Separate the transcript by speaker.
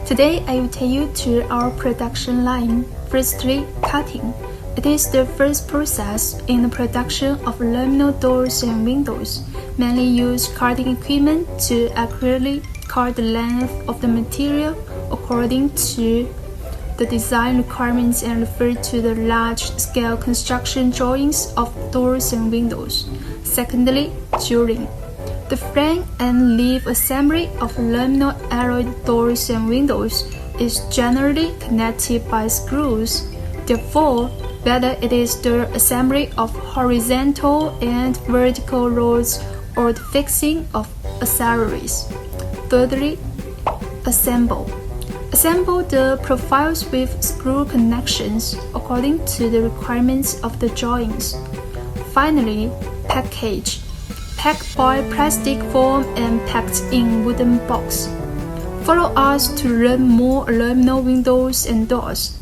Speaker 1: Today I will take you to our production line. Firstly, cutting. It is the first process in the production of aluminum doors and windows. Mainly use cutting equipment to accurately cut the length of the material according to the design requirements and refer to the large-scale construction drawings of doors and windows. Secondly, drilling. The frame and leaf assembly of aluminum alloy doors and windows is generally connected by screws. Therefore, whether it is the assembly of horizontal and vertical rods or the fixing of accessories. Thirdly, assemble. Assemble the profiles with screw connections according to the requirements of the drawings. Finally, package. Packed by plastic foam and packed in wooden box. Follow us to learn more aluminum windows and doors.